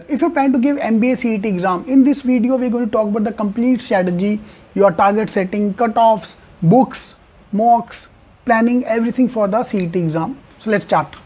If you're planning to give MBA CET exam, in this video we're going to talk about the complete strategy, your target setting, cutoffs, books, mocks, planning, everything for the CET exam. So let's start.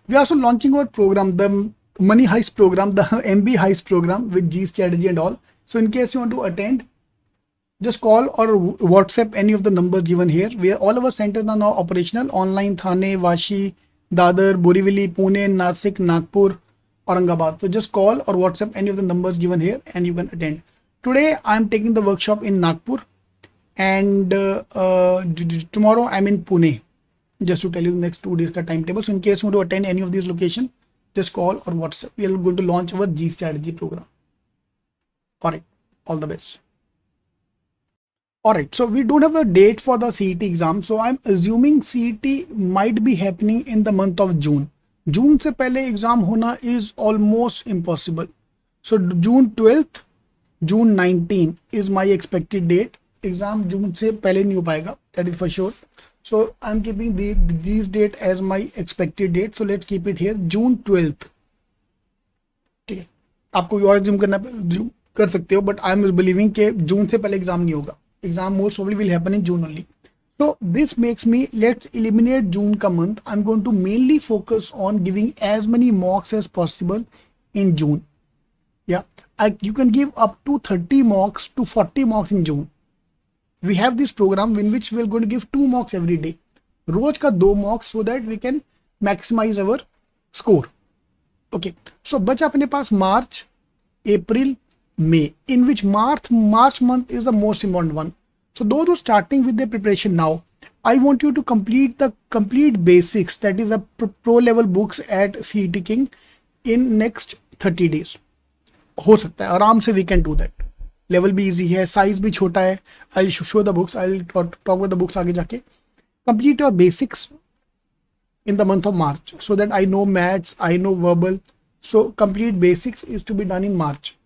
We are also launching our program, the Money Heist program, the MBA Heist program with G strategy and all. So in case you want to attend, just call or WhatsApp any of the numbers given here. All our centers are now operational online: Thane, Vashi, Dadar, Borivali, Pune, Nashik, Nagpur, Aurangabad. So just call or WhatsApp any of the numbers given here and you can attend. Today I am taking the workshop in Nagpur and tomorrow I'm in Pune. Just to tell you the next 2 days ka timetable. So in case you want to attend any of these locations, just call or WhatsApp. We are going to launch our G strategy program. Alright, all the best. Alright, so we don't have a date for the CET exam. So I'm assuming CET might be happening in the month of June. जून से पहले exam होना is almost impossible. So June 12th, June 19 is my expected date. Exam June से पहले नहीं हो पाएगा, that is for sure. So I am keeping this date as my expected date. So let's keep it here, June 12th. ठीक है, आपको और exam कर सकते हो, बट आई एम बिलीविंग कि जून से पहले एग्जाम नहीं होगा. Exam most probably will happen in June only. So this makes me, let's eliminate June ka month. I'm going to mainly focus on giving as many mocks as possible in June. Yeah, you can give up to 30 mocks to 40 mocks in June. We have this program in which we're going to give 2 mocks every day. रोज का 2 mocks so that we can maximize our score. Okay, so बचा अपने पास March, April, May, in which March month is the most important one. So those who are starting with their preparation now, I want you to complete the complete basics, that is the pro level books at CET King in next 30 days. हो सकता है आराम से we can do that. Level भी easy है, size भी छोटा है. I'll show the books, I'll talk about the books आगे जाके. Complete your basics in the month of March so that I know maths, I know verbal. So complete basics is to be done in March.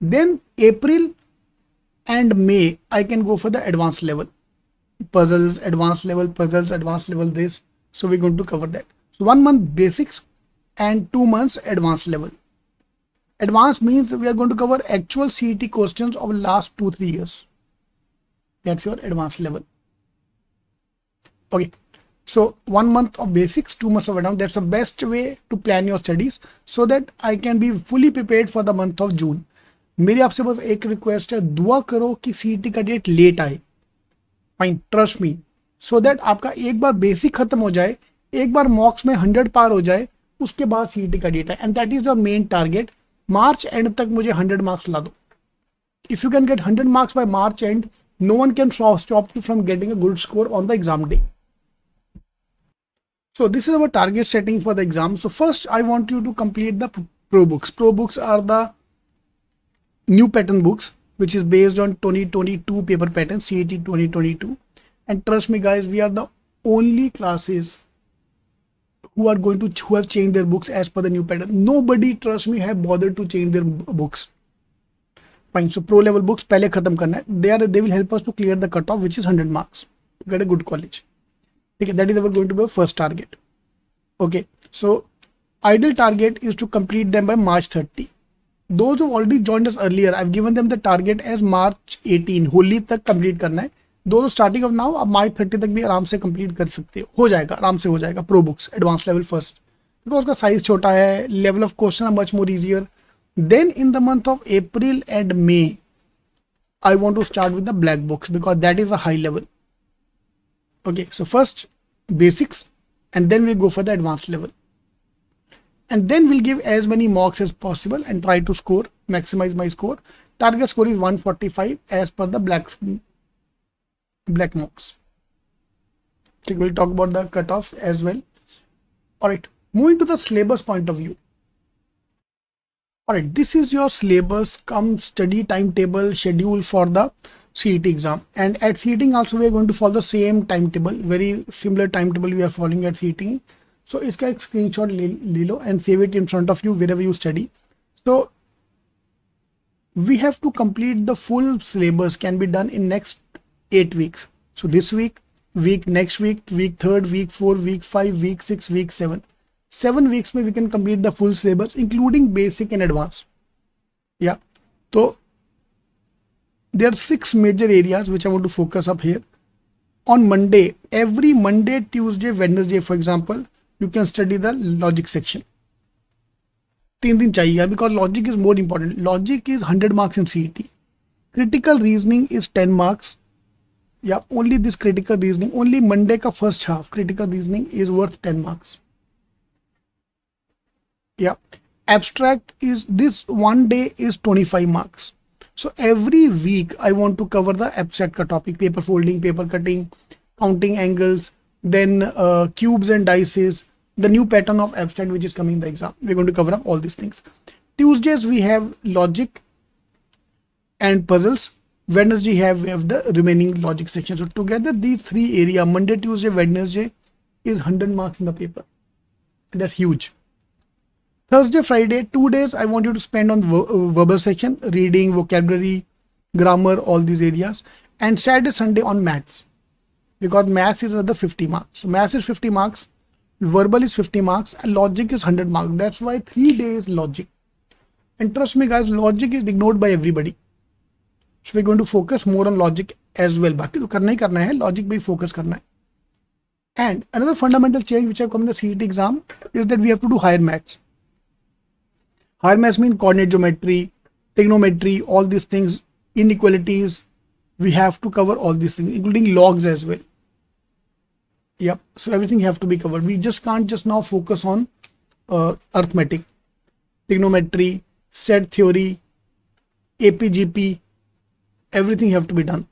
Then April and May, I can go for the advanced level. Puzzles, advanced level, puzzles, advanced level, this. So we're going to cover that. So 1 month basics and 2 months advanced level. Advanced means we are going to cover actual CET questions of last 2-3 years. That's your advanced level. Okay. So 1 month of basics, 2 months of advanced. That's the best way to plan your studies so that I can be fully prepared for the month of June. मेरी आपसे बस एक request है, दुआ करो कि CET का date late आए. Fine, trust me, so that आपका एक बार बेसिक खत्म हो जाए, एक बार मॉक्स में 100 पार हो जाए, उसके बाद सीईटी का डेट है. And that is your main target. March end तक मुझे 100 मार्क्स ला दो. If you can get 100 marks by March end, no one can stop you from getting a good score on the exam day. So this is our target setting for the exam. So first I want you to complete the pro books. Pro books are the new pattern books which is based on 2022 paper pattern, CET 2022. And trust me guys, we are the only classes who have changed their books as per the new pattern. Nobody, trust me, have bothered to change their books. Fine. So pro level books पहले खत्म करना है. They will help us to clear the cutoff, which is 100 marks to get a good college. Okay, that is going to be our first target. Okay, so ideal target is to complete them by March 30. Those who already joined us earlier, I've given them the target as March 18. Holi तक complete करना है. Those starting of now, अब March 30 तक भी आराम से complete कर सकते हो जाएगा, आराम से हो जाएगा. Pro books, advanced level first, because उसका size छोटा है, level of question are much more easier. Then in the month of April and May, I want to start with the black books because that is a high level. Okay, so first basics and then we'll go for the advanced level. And then we'll give as many mocks as possible and try to score, maximize my score. Target score is 145 as per the black mocks. Okay, we'll talk about the cutoff as well. Alright, moving to the syllabus point of view. Alright, this is your syllabus come study timetable schedule for the CET exam. And at CET also we are going to follow the same timetable, very similar timetable we are following at CET. So iska ek screenshot le lo and save it in front of you wherever you study. So we have to complete the full syllabus, can be done in next 8 weeks. So this week, next week, week 3rd, week 4, week 5, week 6, week 7. 7 weeks में we can complete the full syllabus including basic and advanced. Yeah, so there are 6 major areas which I want to focus up here. On Monday, every Monday, Tuesday, Wednesday, for example, you can study the logic section. 3 दिन चाहिए यार, because logic is more important. Logic is 100 marks in CET. Critical reasoning is 10 marks. Yeah, only this critical reasoning, only Monday ka first half critical reasoning is worth 10 marks. Yeah, abstract is this one day is 25 marks. So every week I want to cover the abstract ka topic, paper folding, paper cutting, counting angles, then cubes and dices, the new pattern of abstract which is coming in the exam. We're going to cover up all these things. Tuesdays we have logic and puzzles. Wednesday we have the remaining logic section. So together these 3 areas, Monday, Tuesday, Wednesday, is 100 marks in the paper. That's huge. Thursday, Friday, 2 days I want you to spend on verbal section, reading, vocabulary, grammar, all these areas. And Saturday, Sunday on maths, because maths is another 50 marks. So maths is 50 marks, verbal is 50 marks, and logic is 100 marks. That's why 3 days logic. And trust me guys, logic is ignored by everybody. So we're going to focus more on logic as well. बाकी तो करना ही करना है, logic पे focus करना है. And another fundamental change which have come in the CET exam is that we have to do higher maths. Higher maths mean coordinate geometry, trigonometry, all these things, inequalities. We have to cover all these things, including logs as well. Yep. So everything have to be covered. We just can't just now focus on arithmetic, trigonometry, set theory, APGP. Everything have to be done.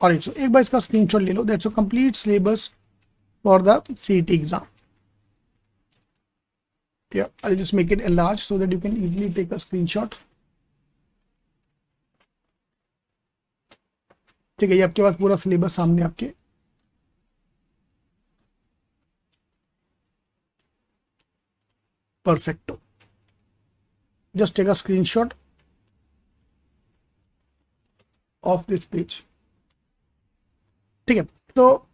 Alright, so एक बार इसका screenshot ले लो. That's a complete syllabus for the CET exam. Yeah, I'll just make it enlarged so that you can easily take a screenshot. ठीक है, ये आपके पास पूरा syllabus सामने आपके. Perfecto. Just take a screenshot of this page. ठीक है, तो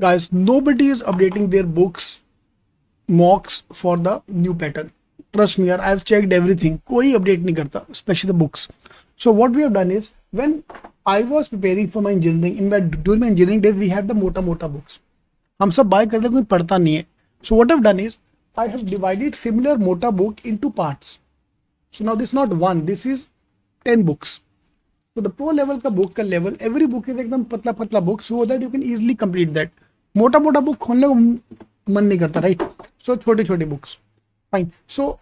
guys, nobody is updating their books, mocks for the new pattern. Trust me, I have checked everything. कोई update नहीं करता, especially the books. So what we have done is, when I was preparing for my engineering, during my engineering days, we had the mota books. हम सब buy करते कोई पढ़ता नहीं है. So what I've done is, I have divided similar mota book into parts. So now this is not one, this is 10 books. So the pro level का book का level, every book is एकदम पतला book, so that you can easily complete that. मोटा book खोलने को मन नहीं करता, right? So छोटे books. Fine. So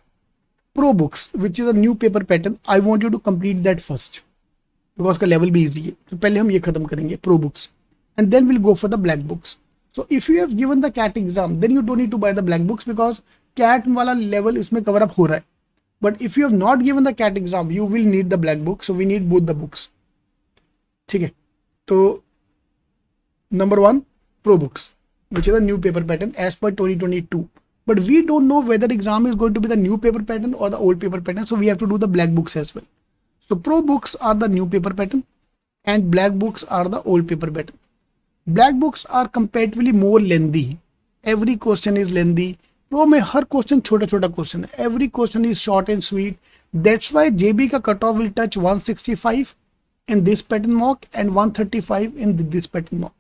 pro books, which is a new paper pattern, I want you to complete that first, because का level भी easy है. तो पहले हम ये खत्म करेंगे pro books, and then we'll go for the black books. So if you have given the CAT exam, then you don't need to buy the black books, because CAT वाला level इसमें cover up हो रहा है. But if you have not given the CAT exam, you will need the black book. So we need both the books. ठीक है. तो number 1, pro books, which is a new paper pattern as per 2022. But we don't know whether exam is going to be the new paper pattern or the old paper pattern. So we have to do the black books as well. So pro books are the new paper pattern and black books are the old paper pattern. Black books are comparatively more lengthy. Every question is lengthy. Pro में हर question छोटा question है. Every question is short and sweet. That's why JB का cutoff will touch 165 in this pattern mock and 135 in this pattern mock.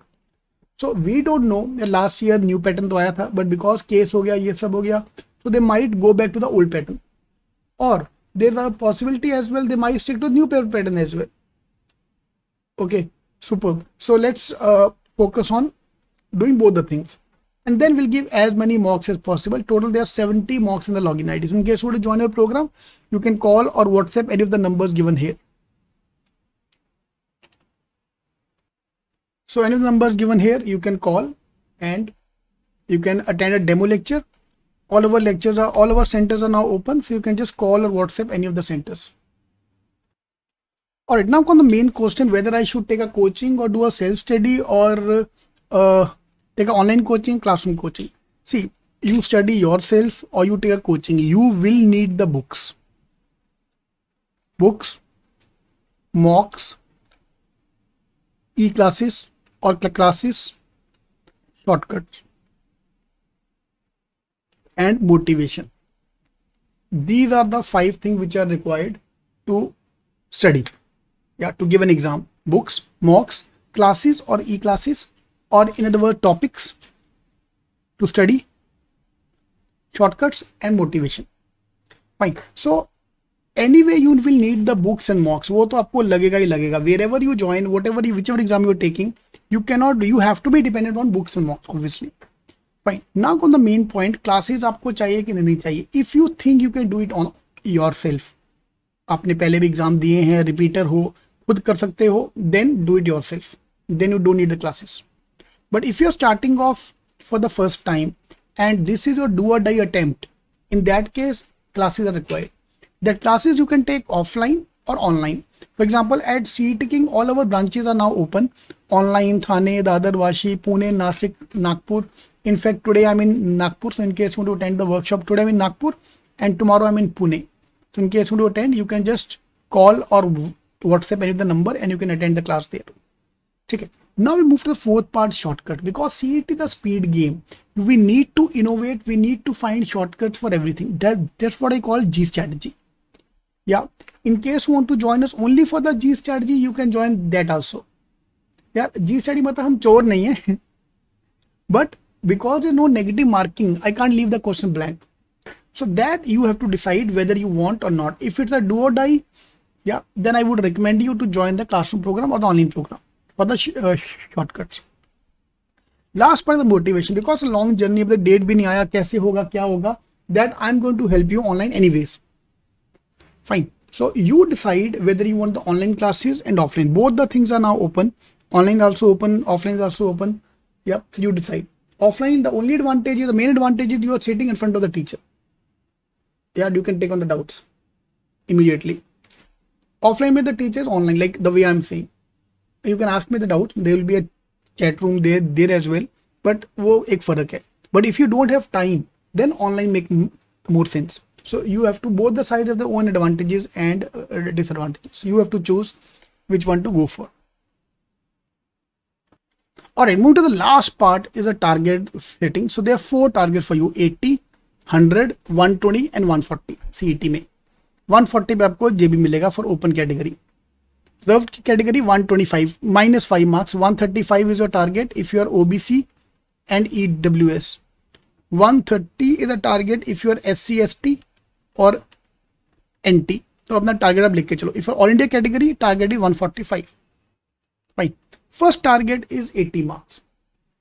So we don't know. Last year new pattern तो आया था, but because case हो गया, ये सब हो गया, so they might go back to the old pattern. Or there's a possibility as well they might stick to new paper pattern as well. Okay, superb. So let's focus on doing both the things. And then we'll give as many mocks as possible. Total there are 70 mocks in the login ID. So in case you want to join our program, you can call or WhatsApp any of the numbers given here. So any of the numbers given here, you can call and you can attend a demo lecture. All our centers are now open. So you can just call or WhatsApp any of the centers. All right, now on the main question, whether I should take a coaching or do a self-study or take an online coaching, classroom coaching. See, you study yourself or you take a coaching, you will need the books, mocks, e-classes, or classes, shortcuts, and motivation. These are the 5 things which are required to study. Yeah, to give an exam. Books, mocks, classes or e-classes, or in other words topics to study, shortcuts and motivation. Fine. So anyway you will need the books and mocks. वो तो आपको लगेगा ही लगेगा. Wherever you join, whichever exam you are taking, you have to be dependent on books and mocks obviously. Fine. Now on the main point, classes आपको चाहिए कि नहीं चाहिए. If you think you can do it on yourself, आपने पहले भी exam दिए हैं, रिपीटर हो, खुद कर सकते हो, then do it yourself. Then you don't need the classes. But if you're starting off for the first time and this is your do or die attempt, in that case classes are required. That classes you can take offline or online. For example, at CET King, all our branches are now open. Online, Thane, Dadar, Vashi, Pune, Nashik, Nagpur. In fact, today I'm in Nagpur. So in case you want to attend the workshop, today I'm in Nagpur and tomorrow I'm in Pune. So in case you want to attend, you can just call or WhatsApp any of the number and you can attend the class there. Okay. Now we move to the fourth part, shortcut. Because CET is a speed game. We need to innovate. We need to find shortcuts for everything. That's what I call G strategy. Yeah. In case you want to join us only for the G strategy, you can join that also. Yeah. G strategy मतलब हम चोर नहीं है. But because there's no negative marking, I can't leave the question blank. So that you have to decide whether you want or not. If it's a do or die, yeah, then I would recommend you to join the classroom program or the online program for the shortcuts. Last part is the motivation. Because a long journey of the date bhi nahi aaya, kaise hoga, kya hoga, that I'm going to help you online anyways. Fine. So you decide whether you want the online classes and offline. Both the things are now open. Online also open, offline is also open. Yep. So you decide. Offline, the only advantage is, the main advantage is you are sitting in front of the teacher. Yeah, you can take on the doubts immediately. Offline with the teachers, online, like the way I'm saying. You can ask me the doubts. There will be a chat room there as well. But wo ek farak hai. But if you don't have time, then online make more sense. So you have to, both the sides have their own advantages and disadvantages. So you have to choose which one to go for. Alright, move to the last part is a target setting. So there are 4 targets for you: 80, 100, 120 and 140 CET में. 140 पे आपको JB मिलेगा for open category. Reserved category 125 minus 5 marks. 135 is your target if you are OBC and EWS. 130 is the target if you are SC, ST or NT. तो अपना target आप लिख के चलो. If you are all India category, target is 145. Fine. First target is 80 marks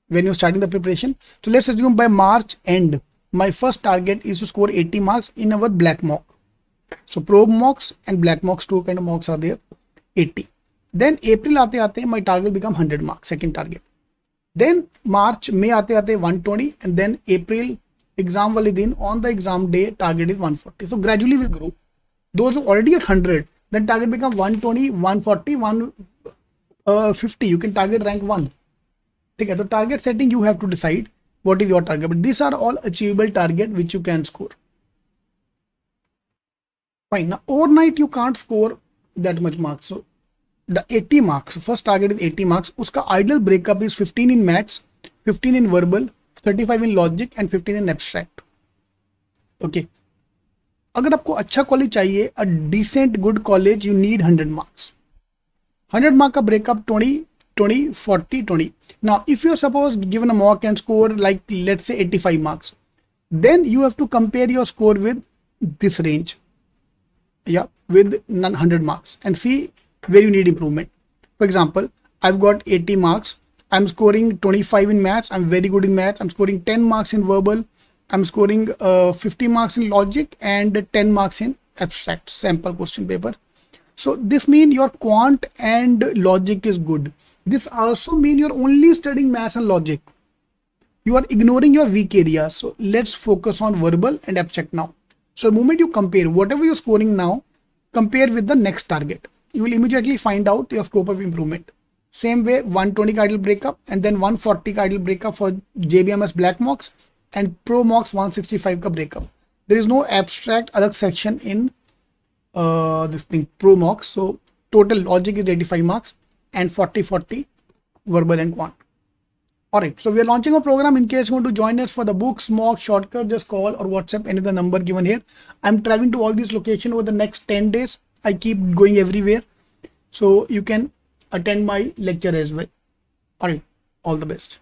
when you're starting the preparation. So let's assume by March end, my first target is to score 80 marks in our black mock. So probe mocks and black mocks, 2 kind of mocks are there. 80. Then April aate aate my target become 100 marks, second target. Then March, May aate aate 120 and then April exam wali din on the exam day target is 140. So gradually will grow. Those who already at 100, then target become 120, 140, 150. You can target rank 1. Okay, so target setting you have to decide what is your target. But these are all achievable target which you can score. Fine. Now overnight you can't score that much marks. So the 80 marks, first target is 80 marks. Uska ideal breakup is 15 in maths, 15 in verbal, 35 in logic and 15 in abstract. Okay. अगर आपको अच्छा college चाहिए, a decent good college, you need 100 marks. 100 mark का breakup 20, 20, 40, 20. Now, if you're suppose given a mock and score like let's say 85 marks, then you have to compare your score with this range. Yeah, with 100 marks and see where you need improvement. For example, I've got 80 marks. I'm scoring 25 in maths. I'm very good in maths. I'm scoring 10 marks in verbal. I'm scoring 50 marks in logic and 10 marks in abstract sample question paper. So this means your quant and logic is good. This also means you're only studying maths and logic. You are ignoring your weak areas. So let's focus on verbal and abstract now. So the moment you compare whatever you're scoring now, compare with the next target, you will immediately find out your scope of improvement. Same way 120 ka ideal breakup and then 140 ka ideal breakup for JBMS black mocks and pro mocks 165 ka breakup. There is no abstract other section in this thing pro mocks. So total logic is 85 marks and 40 40 verbal and quant. Alright, so we are launching a program. In case you want to join us for the books, mock, shortcut, just call or WhatsApp any of the number given here. I'm traveling to all these locations over the next 10 days. I keep going everywhere. So you can attend my lecture as well. Alright, all the best.